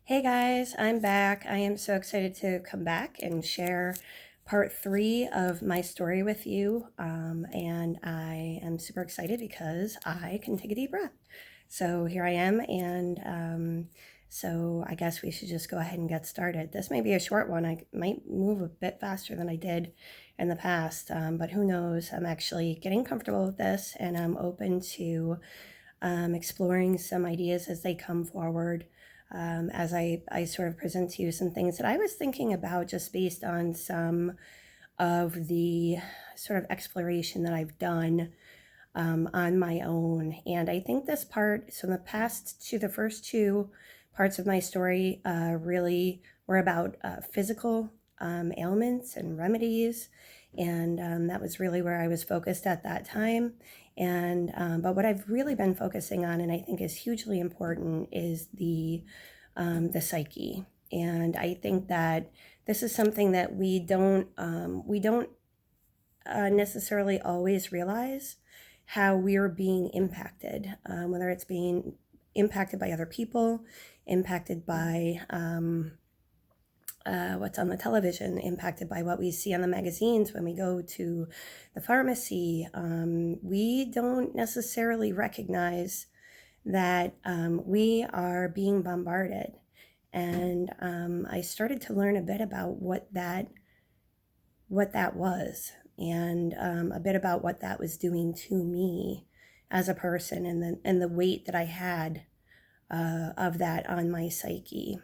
Hey guys, I'm back. I am so excited to come back and share part 3 of my story with you. And I am super excited because I can take a deep breath. So here I am, and so I guess we should just go ahead and get started. This may be a short one. I might move a bit faster than I did in the past, but who knows? I'm actually getting comfortable with this, and I'm open to exploring some ideas as they come forward, as I sort of present to you some things that I was thinking about just based on some of the sort of exploration that I've done on my own. And I think this part, so the first two parts of my story really were about physical ailments and remedies. And that was really where I was focused at that time. And but what I've really been focusing on, and I think is hugely important, is the psyche. And I think that this is something that we don't necessarily always realize how we're being impacted, whether it's being impacted by other people, impacted by what's on the television, impacted by what we see on the magazines when we go to the pharmacy. We don't necessarily recognize that we are being bombarded. And I started to learn a bit about what that was, and a bit about what that was doing to me as a person, and the weight that I had of that on my psyche.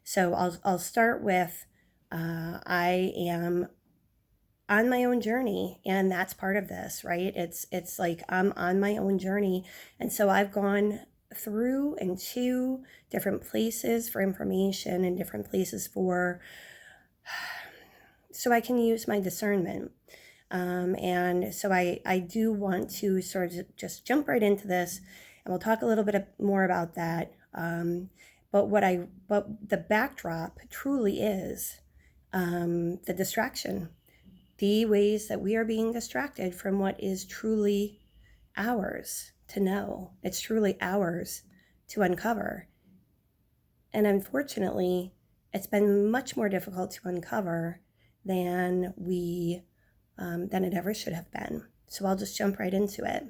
So I'll start with I am on my own journey, and that's part of this, right? It's like I'm on my own journey, and so I've gone through and to different places for information and different places for so I can use my discernment. And so I do want to sort of just jump right into this, and we'll talk a little bit more about that. But the backdrop truly is the distraction, the ways that we are being distracted from what is truly ours to know. It's truly ours to uncover. And unfortunately, it's been much more difficult to uncover than than it ever should have been. So I'll just jump right into it.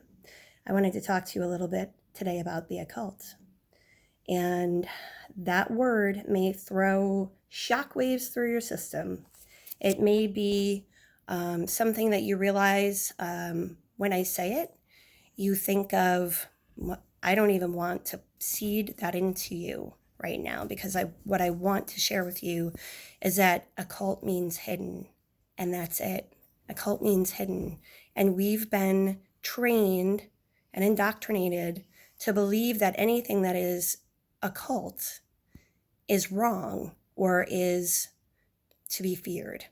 I wanted to talk to you a little bit today about the occult. And that word may throw shockwaves through your system. It may be something that you realize when I say it, you think of, I don't even want to seed that into you right now, because what I want to share with you is that occult means hidden, and that's it. Occult means hidden. And we've been trained and indoctrinated to believe that anything that is occult is wrong or is to be feared.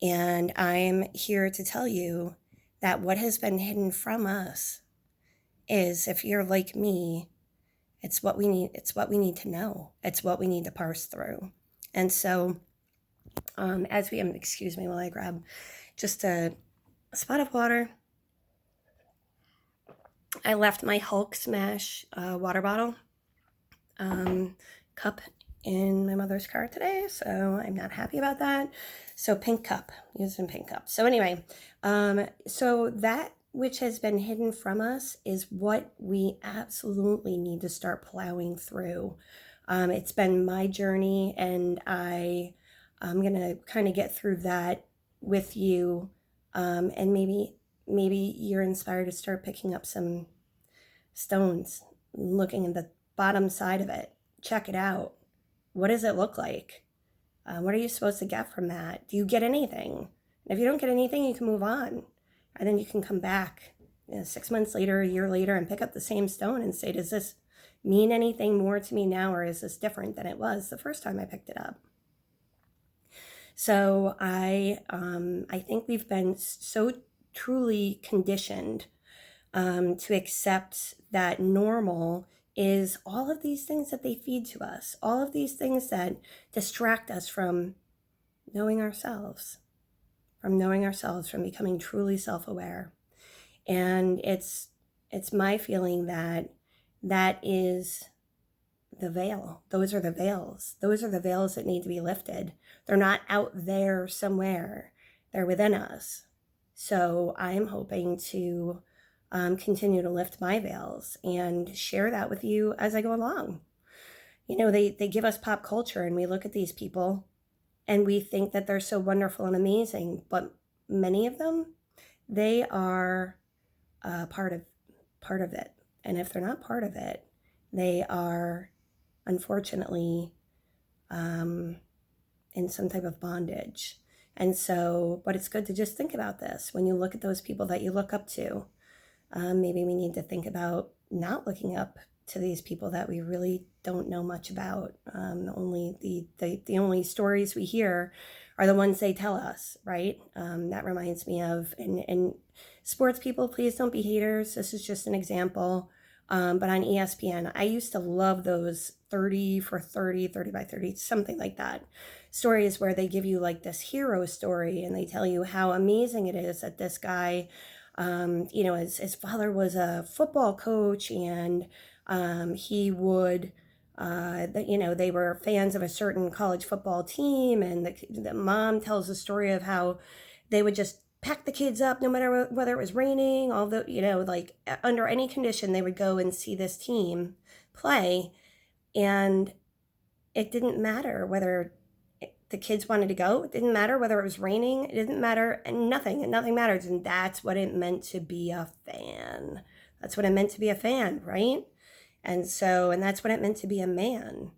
And I'm here to tell you that what has been hidden from us is, if you're like me, it's what we need to know. It's what we need to parse through. And so excuse me while I grab just a spot of water. I left my Hulk Smash water bottle cup in my mother's car today, so I'm not happy about that. So pink cup, using pink cup. So anyway, so that which has been hidden from us is what we absolutely need to start plowing through. It's been my journey, and I'm gonna kind of get through that with you, and maybe you're inspired to start picking up some stones, looking at the bottom side of it. Check it out. What does it look like? What are you supposed to get from that? Do you get anything? And if you don't get anything, you can move on. And then you can come back 6 months later, a year later, and pick up the same stone and say, does this mean anything more to me now, or is this different than it was the first time I picked it up? So I think we've been so truly conditioned to accept that normal is all of these things that they feed to us, all of these things that distract us from knowing ourselves, from becoming truly self-aware. And it's my feeling that the veil. Those are the veils. Those are the veils that need to be lifted. They're not out there somewhere. They're within us. So I'm hoping to continue to lift my veils and share that with you as I go along. You know, they give us pop culture and we look at these people and we think that they're so wonderful and amazing, but many of them, they are part of it. And if they're not part of it, they are unfortunately in some type of bondage. And so, but it's good to just think about this when you look at those people that you look up to. Maybe we need to think about not looking up to these people that we really don't know much about. Only the only stories we hear are the ones they tell us, right? That reminds me of, and sports people, please don't be haters. This is just an example. But on ESPN, I used to love those 30 for 30, 30 by 30, something like that. Stories where they give you like this hero story and they tell you how amazing it is that this guy, you know, his father was a football coach and he would, you know, they were fans of a certain college football team, and the mom tells the story of how they would just pack the kids up no matter whether it was raining, although, you know, like under any condition, they would go and see this team play. And it didn't matter whether the kids wanted to go. It didn't matter whether it was raining. It didn't matter. And nothing matters. And that's what it meant to be a fan. That's what it meant to be a fan, right? And so, and that's what it meant to be a man.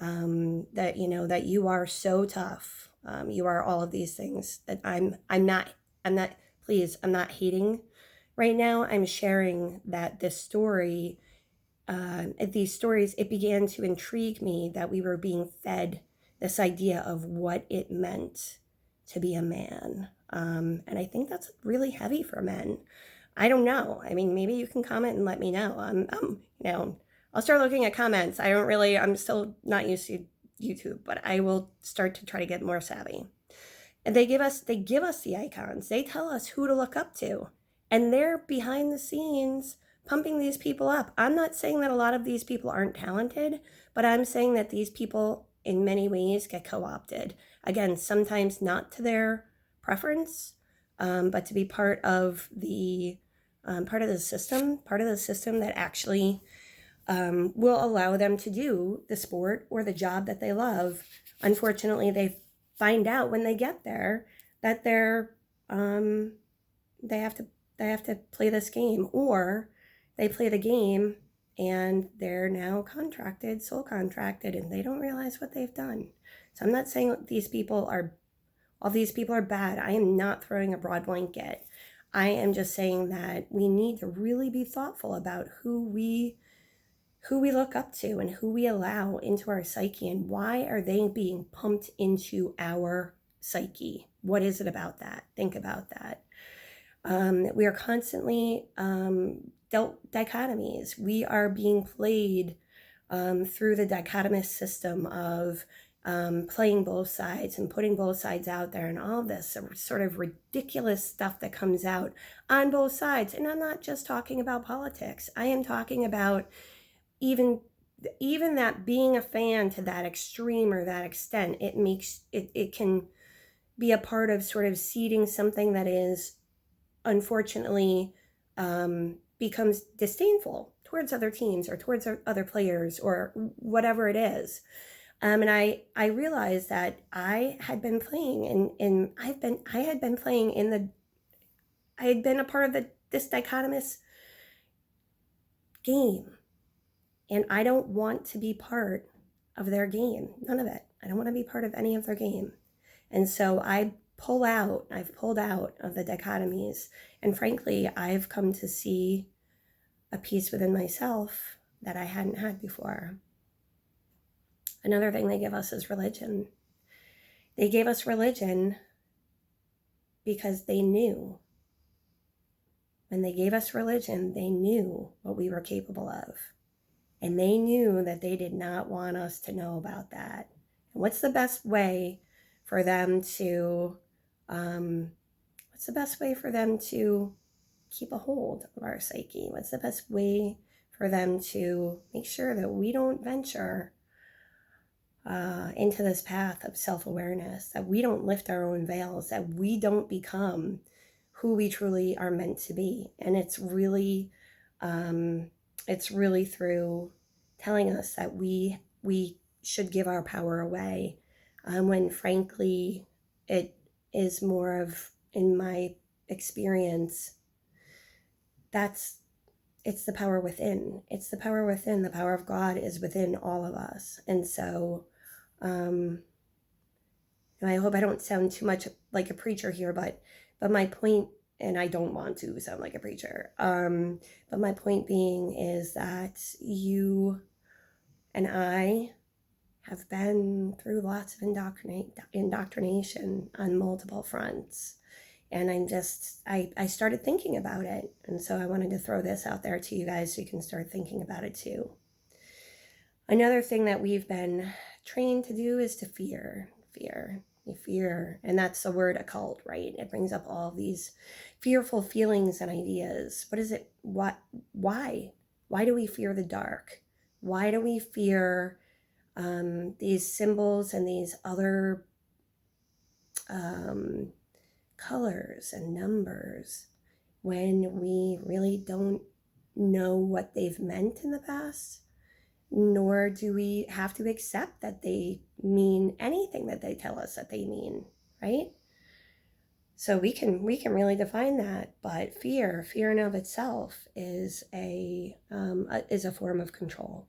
That, you know, that you are so tough. You are all of these things. That I'm not, please, I'm not hating right now. I'm sharing that this story, these stories, it began to intrigue me that we were being fed this idea of what it meant to be a man. And I think that's really heavy for men. I don't know. I mean, maybe you can comment and let me know. You know, I'll start looking at comments. I'm still not used to YouTube, but I will start to try to get more savvy. And they give us the icons. They tell us who to look up to. And they're behind the scenes pumping these people up. I'm not saying that a lot of these people aren't talented, but I'm saying that these people in many ways get co-opted. Again, sometimes not to their preference, but to be part of the system that actually will allow them to do the sport or the job that they love. Unfortunately, they find out when they get there that they have to play this game, or they play the game and they're now soul contracted, and they don't realize what they've done. So I'm not saying all these people are bad. I am not throwing a broad blanket. I am just saying that we need to really be thoughtful about who we look up to and who we allow into our psyche, and why are they being pumped into our psyche? What is it about that? Think about that. We are constantly dealt dichotomies. We are being played through the dichotomous system of playing both sides and putting both sides out there, and all this sort of ridiculous stuff that comes out on both sides. And I'm not just talking about politics. I am talking about even that being a fan to that extreme or that extent. It can be a part of sort of seeding something that is unfortunately becomes disdainful towards other teams or towards other players or whatever it is. And I realized that I had been playing I had been a part of this dichotomous game, and I don't want to be part of their game. None of it. I don't want to be part of any of their game. And so I've pulled out of the dichotomies. And frankly, I've come to see a peace within myself that I hadn't had before. Another thing they give us is religion. They gave us religion because they knew. When they gave us religion, they knew what we were capable of. And they knew that they did not want us to know about that. And what's the best way for them to keep a hold of our psyche? What's the best way for them to make sure that we don't venture into this path of self-awareness, that we don't lift our own veils, that we don't become who we truly are meant to be. And it's really through telling us that we should give our power away, when frankly it is more of, in my experience, it's the power within. It's the power within. The power of God is within all of us. And so I hope I don't sound too much like a preacher here, but my point, and I don't want to sound like a preacher, but my point being is that you and I have been through lots of indoctrination on multiple fronts. And I started thinking about it. And so I wanted to throw this out there to you guys so you can start thinking about it too. Another thing that we've been trained to do is to fear. You fear. And that's the word occult, right? It brings up all these fearful feelings and ideas. What is it? Why? Why do we fear the dark? Why do we fear these symbols and these other colors and numbers when we really don't know what they've meant in the past, nor do we have to accept that they mean anything that they tell us that they mean, right? So we can really define that, but fear in of itself is a form of control.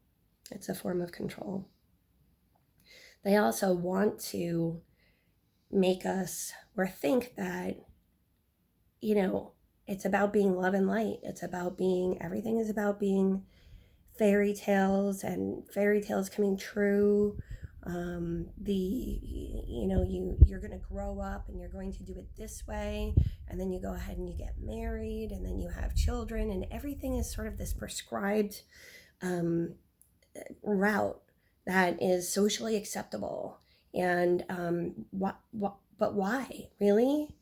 It's a form of control. They also want to make us, or think that, it's about being love and light. It's about being, everything is about being fairy tales and fairy tales coming true. You're going to grow up and you're going to do it this way, and then you go ahead and you get married, and then you have children, and everything is sort of this prescribed route that is socially acceptable. And but why? Really?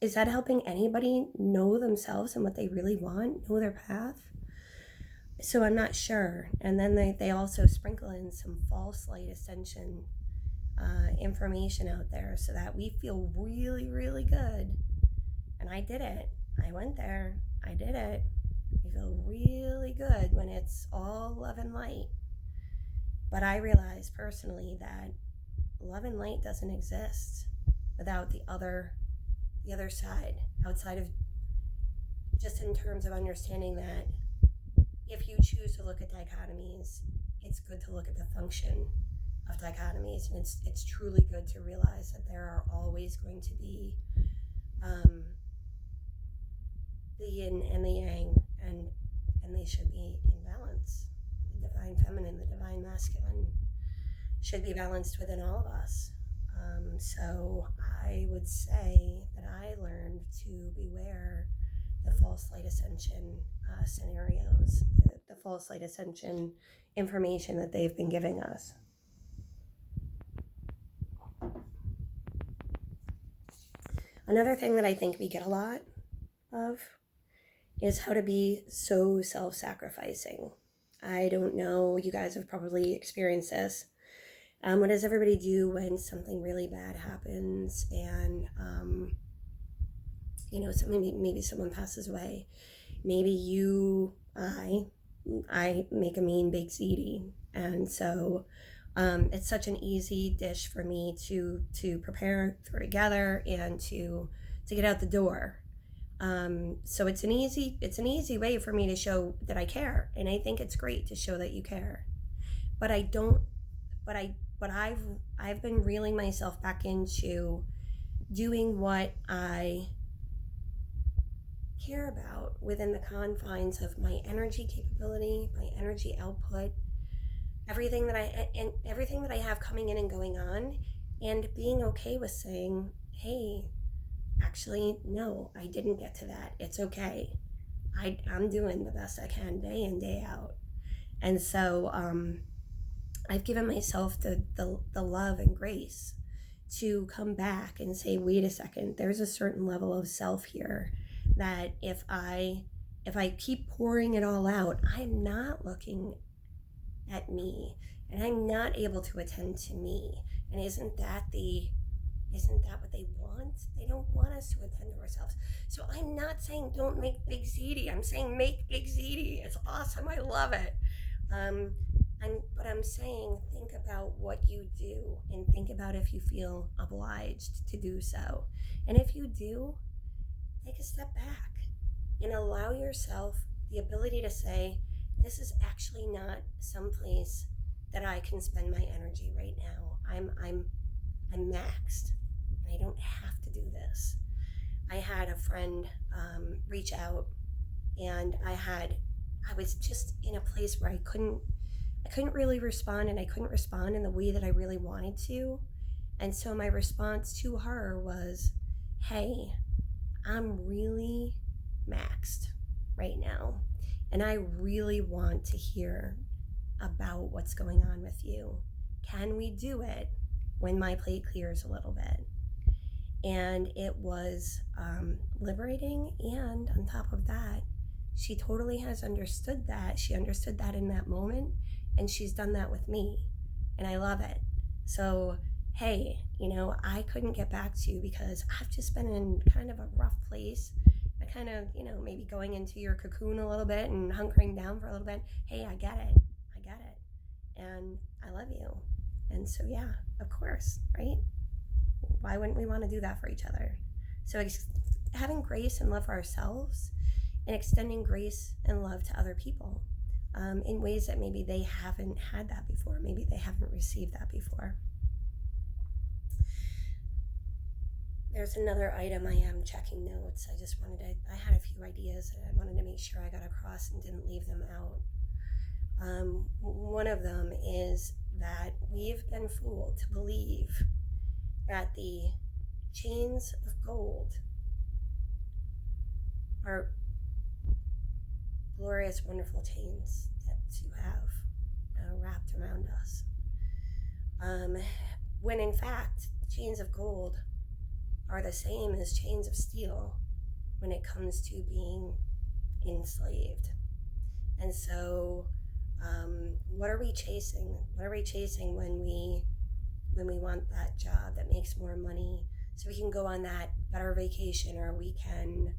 Is that helping anybody know themselves and what they really want, know their path? So I'm not sure. And then they also sprinkle in some false light ascension information out there so that we feel really, really good. And I did it. I went there. I did it. You feel really good when it's all love and light. But I realized personally that love and light doesn't exist without the other side, outside of, just in terms of understanding that if you choose to look at dichotomies, it's good to look at the function of dichotomies, and it's truly good to realize that there are always going to be the yin and the yang, and they should be in balance. The divine feminine, the divine masculine should be balanced within all of us. So I would say that I learned to beware the false light ascension scenarios, the false light ascension information that they've been giving us. Another thing that I think we get a lot of is how to be so self-sacrificing. I don't know, you guys have probably experienced this. What does everybody do when something really bad happens and maybe someone passes away? Maybe I make a mean baked ziti, and so it's such an easy dish for me to prepare, throw together, and to get out the door. So it's an easy way for me to show that I care, and I think it's great to show that you care. But I've been reeling myself back into doing what I care about within the confines of my energy capability, my energy output, everything that I have coming in and going on, and being okay with saying, hey, actually, no, I didn't get to that. It's okay. I'm doing the best I can day in, day out. And so I've given myself the love and grace to come back and say, wait a second, there's a certain level of self here that if I if I keep pouring it all out, I'm not looking at me, and I'm not able to attend to me. And isn't that what they want? They don't want us to attend to ourselves. So I'm not saying don't make Big ZD. I'm saying make Big ZD. It's awesome. I love it. But I'm saying think about what you do, and think about if you feel obliged to do so. And if you do, take a step back and allow yourself the ability to say, this is actually not someplace that I can spend my energy right now. I'm maxed, and I don't have to do this. I had a friend reach out, and I was just in a place where I couldn't really respond, and I couldn't respond in the way that I really wanted to. And so my response to her was, hey, I'm really maxed right now, and I really want to hear about what's going on with you. Can we do it when my plate clears a little bit? And it was liberating, and on top of that, she totally has understood that. She understood that in that moment, and she's done that with me, and I love it. So, hey, I couldn't get back to you because I've just been in kind of a rough place. I kind of, maybe going into your cocoon a little bit and hunkering down for a little bit. Hey, I get it. And I love you. And so, yeah, of course, right? Why wouldn't we want to do that for each other? So having grace and love for ourselves, and extending grace and love to other people in ways that maybe they haven't had that before. Maybe they haven't received that before. There's another item I am checking notes. I had a few ideas that I wanted to make sure I got across and didn't leave them out. One of them is that we've been fooled to believe that the chains of gold are glorious, wonderful chains that you have wrapped around us. When in fact, chains of gold are the same as chains of steel when it comes to being enslaved. And so, what are we chasing? What are we chasing when we want that job that makes more money, so we can go on that better vacation, or we can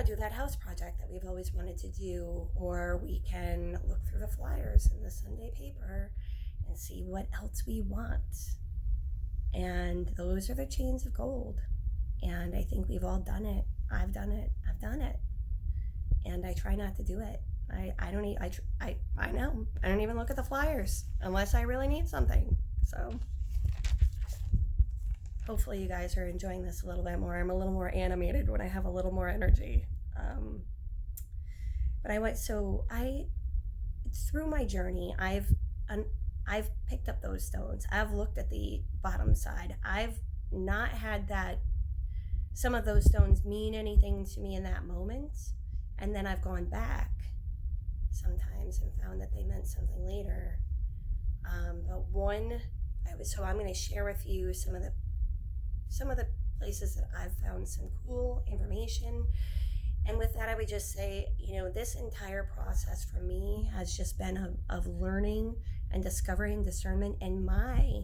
do that house project that we've always wanted to do, or we can look through the flyers in the Sunday paper and see what else we want. And those are the chains of gold. And I think we've all done it. I've done it. And I try not to do it. I know. I don't even look at the flyers unless I really need something. So hopefully you guys are enjoying this a little bit more. I'm a little more animated when I have a little more energy. Through my journey, I've picked up those stones. I've looked at the bottom side. I've not had some of those stones mean anything to me in that moment. And then I've gone back sometimes and found that they meant something later. I'm going to share with you some of the places that I've found some cool information. And with that, I would just say, this entire process for me has just been of learning and discovering discernment. And my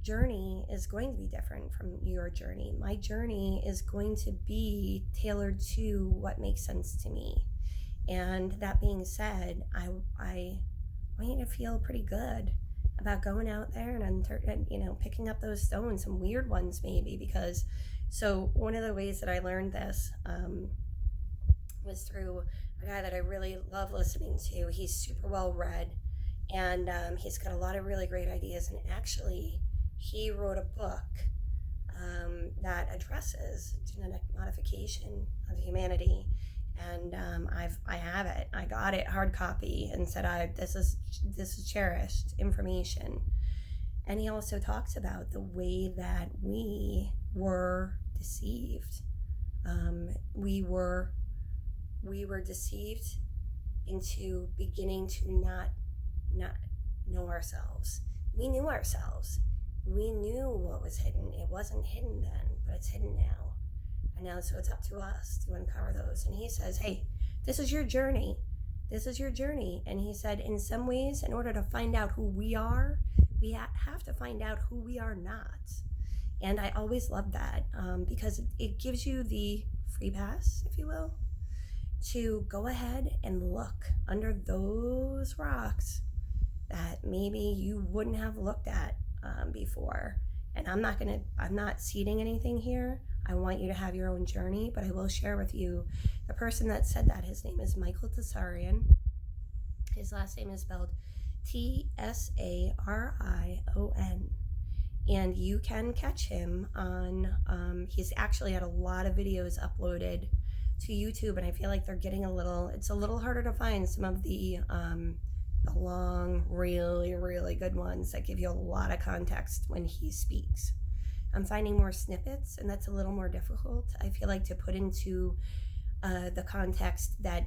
journey is going to be different from your journey. My journey is going to be tailored to what makes sense to me. And that being said, I want you to feel pretty good about going out there and picking up those stones, some weird ones maybe, because one of the ways that I learned this was through a guy that I really love listening to. He's super well read, and he's got a lot of really great ideas, and actually he wrote a book that addresses genetic modification of humanity. And I have it. I got it hard copy and said, this is cherished information. And he also talks about the way that we were deceived. We were deceived into beginning to not know ourselves. We knew ourselves. We knew what was hidden. It wasn't hidden then, but it's hidden now. And now, so it's up to us to uncover those. And he says, hey, This is your journey. This is your journey. And he said, in some ways, in order to find out who we are, we have to find out who we are not. And I always love that because it gives you the free pass, if you will, to go ahead and look under those rocks that maybe you wouldn't have looked at before. And I'm not seeding anything here. I want you to have your own journey, but I will share with you the person that said that. His name is Michael Tsarion. His last name is spelled Tsarion. And you can catch him on, he's actually had a lot of videos uploaded to YouTube, and I feel like they're getting it's a little harder to find some of the long, really, really good ones that give you a lot of context when he speaks. I'm finding more snippets, and that's a little more difficult, I feel like, to put into the context that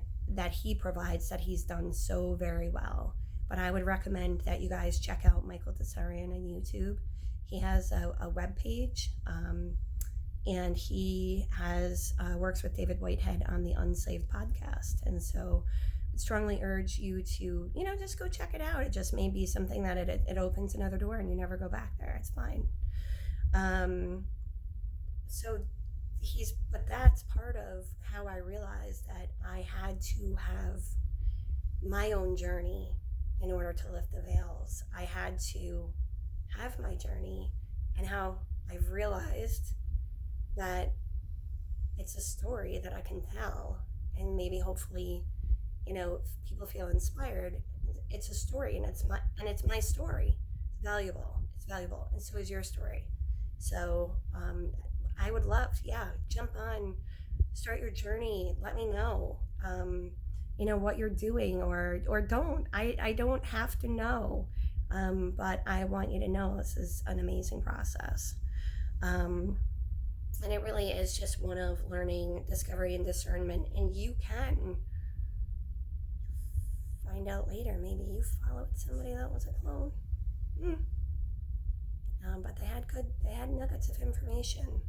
he provides, that he's done so very well. But I would recommend that you guys check out Michael Tsarion on YouTube. He has a web page, and he has works with David Whitehead on the Unsaved podcast. And so I strongly urge you to, just go check it out. It just may be something that it opens another door and you never go back there. It's fine. But that's part of how I realized that I had to have my own journey in order to lift the veils. I had to have my journey, and how I've realized that it's a story that I can tell, and maybe hopefully, if people feel inspired. It's a story, and it's my story. It's valuable, and so is your story. So I would love, jump on, start your journey. Let me know, what you're doing, or don't. I don't have to know, but I want you to know this is an amazing process. And it really is just one of learning, discovery, and discernment. And you can find out later. Maybe you followed somebody that was a clone. But they had nuggets of information.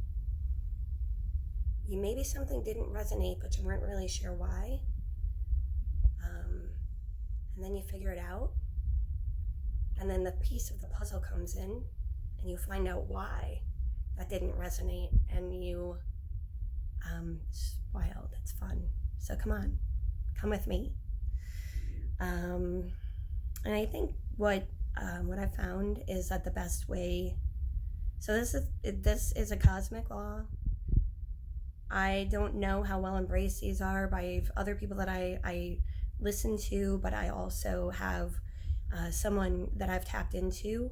Maybe something didn't resonate, but you weren't really sure why. And then you figure it out. And then the piece of the puzzle comes in, and you find out why that didn't resonate. And it's wild. It's fun. So come with me. And I think what I found is that the best way. So this is a cosmic law. I don't know how well embraced these are by other people that I listen to, but I also have someone that I've tapped into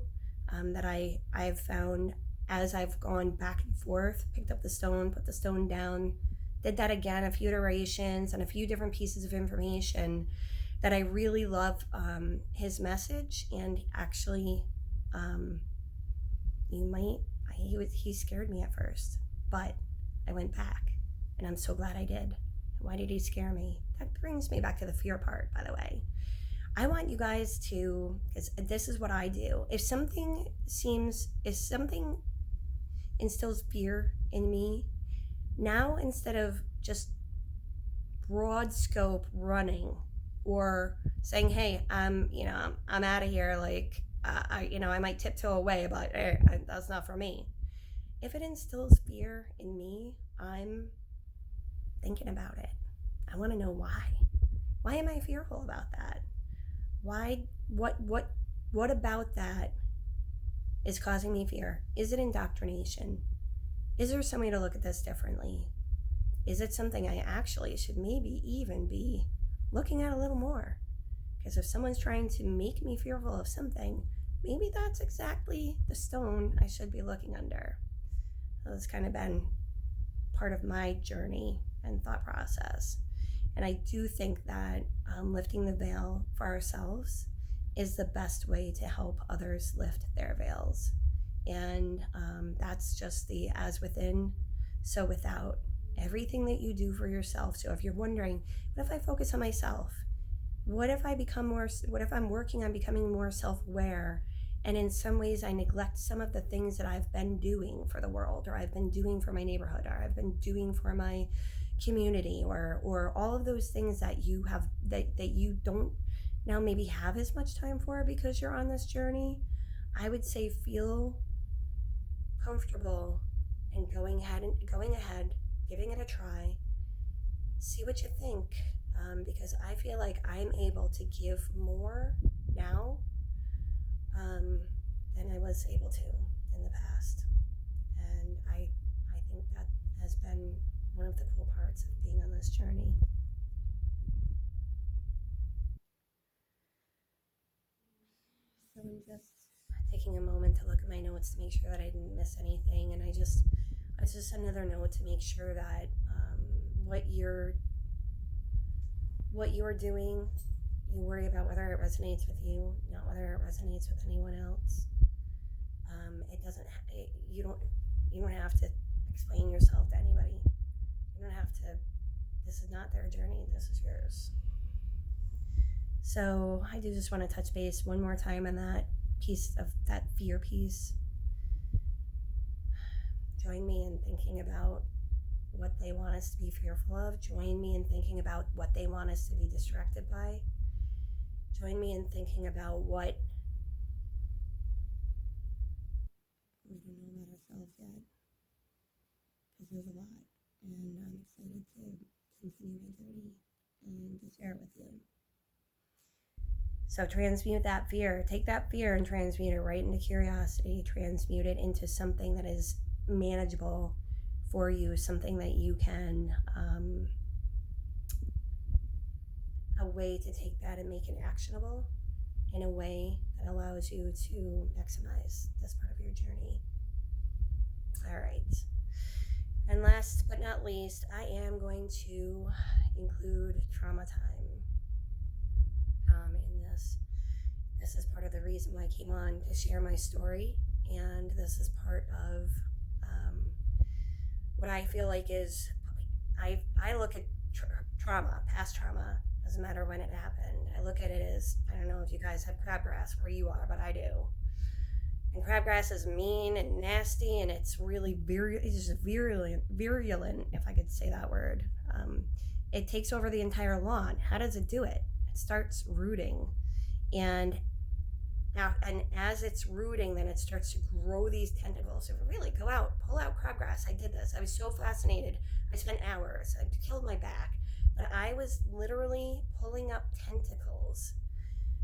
that I've found as I've gone back and forth, picked up the stone, put the stone down, did that again, a few iterations and a few different pieces of information, that I really love his message. And actually, he scared me at first, but I went back, and I'm so glad I did. Why did he scare me? That brings me back to the fear part, by the way. I want you guys to, because this is what I do. If something instills fear in me, now instead of just broad scope running or saying, hey, I'm out of here, like, I might tiptoe away, but that's not for me. If it instills fear in me, I'm thinking about it. I want to know why. Why am I fearful about that? Why? What about that is causing me fear? Is it indoctrination? Is there some way to look at this differently? Is it something I actually should maybe even be looking at a little more? Because if someone's trying to make me fearful of something, maybe that's exactly the stone I should be looking under. So it's kind of been part of my journey and thought process. And I do think that lifting the veil for ourselves is the best way to help others lift their veils. And that's just the as within, so without. Everything that you do for yourself. So if you're wondering, what if I focus on myself? What if I'm working on becoming more self-aware, and in some ways I neglect some of the things that I've been doing for the world, or I've been doing for my neighborhood, or I've been doing for my community, or all of those things that you have that you don't now maybe have as much time for because you're on this journey, I would say feel comfortable and going ahead, giving it a try, see what you think, because I feel like I'm able to give more now than I was able to in the past, and I think that has been one of the cool parts of being on this journey. So I'm just taking a moment to look at my notes to make sure that I didn't miss anything, and it's just another note to make sure that what you're doing, you worry about whether it resonates with you, not whether it resonates with anyone else. It doesn't. You don't. You don't have to explain yourself to anybody. You don't have to. This is not their journey. This is yours. So I do just want to touch base one more time on that piece of that fear piece. Join me in thinking about what they want us to be fearful of. Join me in thinking about what they want us to be distracted by. Join me in thinking about what we don't know about ourselves yet, because there's a lot, and I'm excited to continue my journey and to share it with you. So transmute that fear. Take that fear and transmute it right into curiosity. Transmute it into something that is manageable for you, something that you can, a way to take that and make it actionable in a way that allows you to maximize this part of your journey. All right. And last but not least, I am going to include trauma time in this. This is part of the reason why I came on to share my story, and this is part of what I feel like is, I look at trauma, past trauma, doesn't matter when it happened. I look at it as, I don't know if you guys have crabgrass where you are, but I do. And crabgrass is mean and nasty, and it's really it's just virulent, if I could say that word. It takes over the entire lawn. How does it do it? It starts rooting, and as it's rooting, then it starts to grow these tentacles. So really, go out, pull out crabgrass. I did this. I was so fascinated. I spent hours. I killed my back, but I was literally pulling up tentacles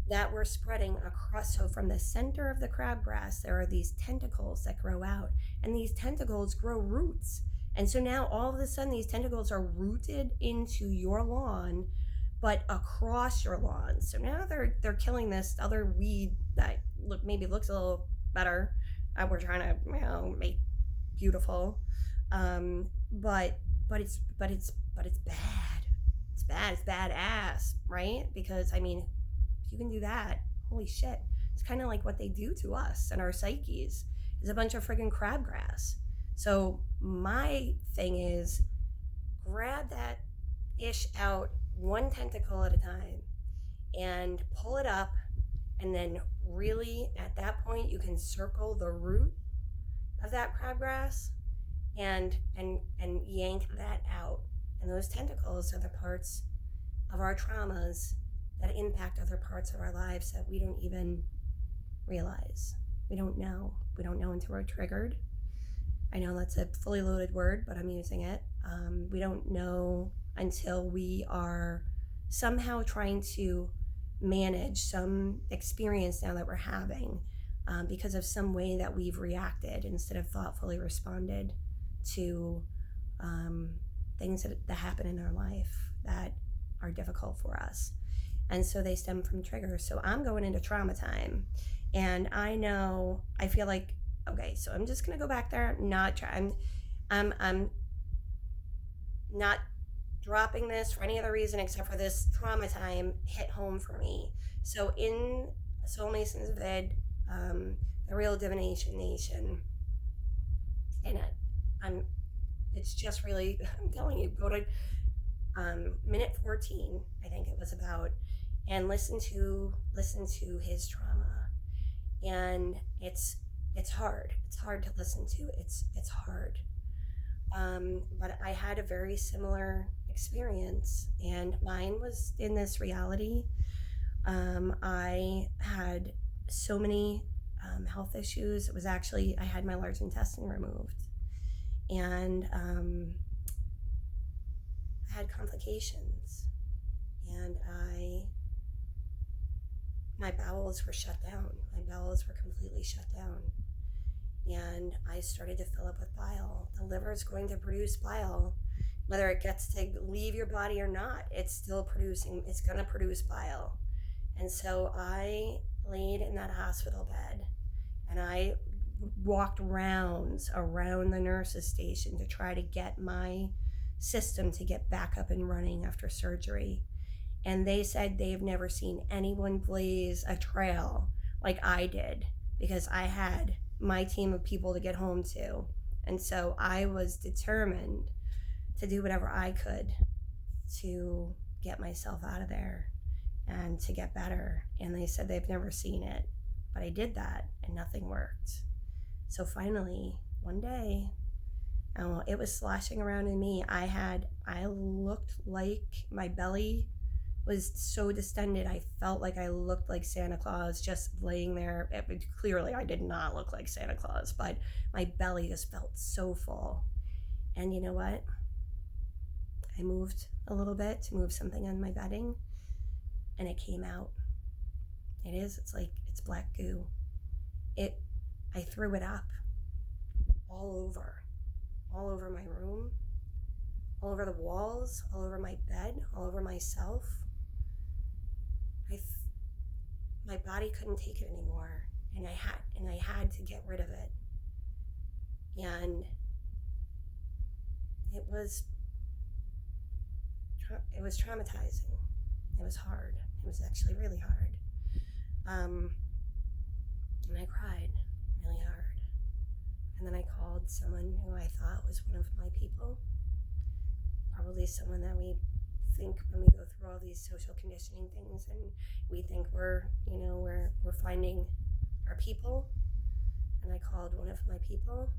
that were spreading across. So from the center of the crabgrass, there are these tentacles that grow out, and these tentacles grow roots. And so now all of a sudden, these tentacles are rooted into your lawn, but across your lawn. So now they're killing this other weed that maybe looks a little better. We're trying to make beautiful, but it's bad. It's bad. It's badass, right? Because I mean, if you can do that, holy shit! It's kind of like what they do to us and our psyches is a bunch of friggin' crabgrass. So my thing is, grab that ish out one tentacle at a time and pull it up, and then really at that point you can circle the root of that crabgrass and yank that out. And those tentacles are the parts of our traumas that impact other parts of our lives that we don't even realize. We don't know until we're triggered. I know that's a fully loaded word, but I'm using it. We don't know until we are somehow trying to manage some experience now that we're having because of some way that we've reacted instead of thoughtfully responded to things that happen in our life that are difficult for us. And so they stem from triggers. So I'm going into trauma time, and I feel like, okay, so I'm just gonna go back there, I'm not dropping this for any other reason except for this trauma time hit home for me. So in Soul Masons Vid, the Real Divination Nation, and it's just really, I'm telling you, go to minute 14, I think it was about, and listen to his trauma. And it's hard. It's hard to listen to. It's hard. But I had a very similar experience, and mine was in this reality. I had so many health issues. It was actually, I had my large intestine removed, and I had complications, and my bowels were shut down. My bowels were completely shut down. And I started to fill up with bile. The liver is going to produce bile. Whether it gets to leave your body or not, it's still producing, it's going to produce bile. And so I laid in that hospital bed and I walked rounds around the nurse's station to try to get my system to get back up and running after surgery. And they said they've never seen anyone blaze a trail like I did, because I had my team of people to get home to. And so I was determined to do whatever I could to get myself out of there and to get better. And they said they've never seen it, but I did that and nothing worked. So finally, one day, it was sloshing around in me. I looked like my belly was so distended. I felt like I looked like Santa Claus just laying there. Clearly, I did not look like Santa Claus, but my belly just felt so full. And you know what? I moved a little bit to move something on my bedding, and it came out. It's black goo. I threw it up all over my room, all over the walls, all over my bed, all over myself. My body couldn't take it anymore, and I had to get rid of it. And it was traumatizing. It was hard. It was actually really hard. And I cried really hard. And then I called someone who I thought was one of my people, probably someone that we think when we go through all these social conditioning things and we think we're finding our people. And I called one of my people,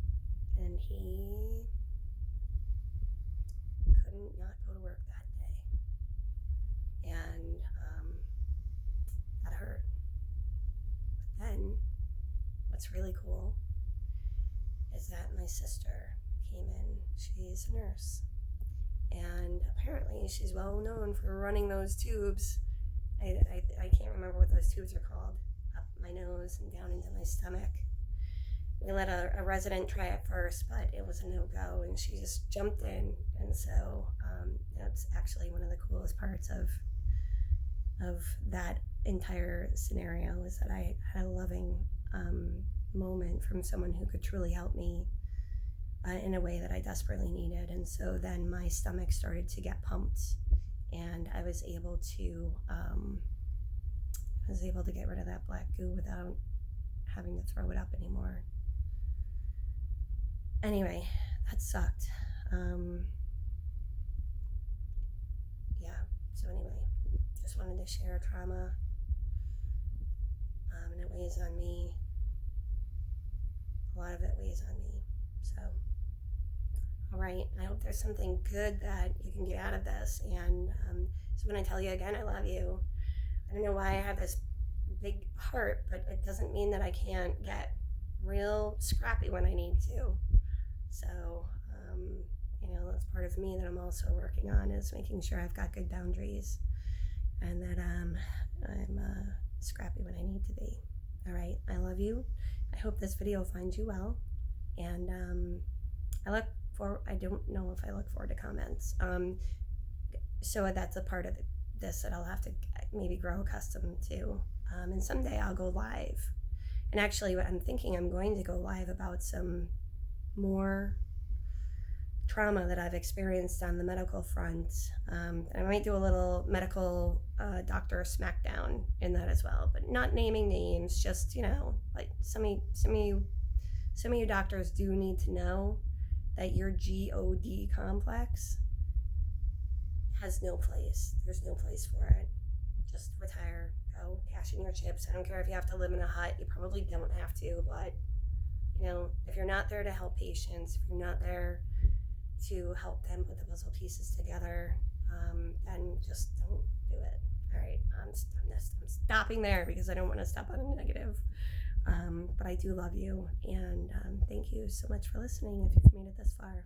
and he couldn't not go to work that day. And that hurt. But then what's really cool is that my sister came in. She's a nurse, and apparently she's well known for running those tubes. I can't remember what those tubes are called, up my nose and down into my stomach. We let a resident try it first, but it was a no-go, and she just jumped in. And so that's actually one of the coolest parts of that entire scenario, is that I had a loving moment from someone who could truly help me in a way that I desperately needed. And so then my stomach started to get pumped, and I was able to get rid of that black goo without having to throw it up anymore. Anyway, that sucked. So anyway, just wanted to share trauma, and it weighs on me. A lot of it weighs on me. So, all right, I hope there's something good that you can get out of this. And so when I tell you again, I love you, I don't know why I have this big heart, but it doesn't mean that I can't get real scrappy when I need to. So, that's part of me that I'm also working on, is making sure I've got good boundaries and that I'm scrappy when I need to be. All right, I love you. I hope this video finds you well, and I don't know if I look forward to comments. So that's a part of this that I'll have to maybe grow accustomed to. And someday I'll go live. And actually, what I'm thinking, I'm going to go live about some more trauma that I've experienced on the medical front. I might do a little medical doctor smackdown in that as well, but not naming names. Just like some of you doctors do need to know that your God complex has no place. There's no place for it. Just retire, go cash in your chips. I don't care if you have to live in a hut. You probably don't have to, but if you're not there to help patients, if you're not there to help them put the puzzle pieces together, then just don't do it. All right, I'm stopping there because I don't want to step on a negative. But I do love you, and thank you so much for listening if you've made it this far.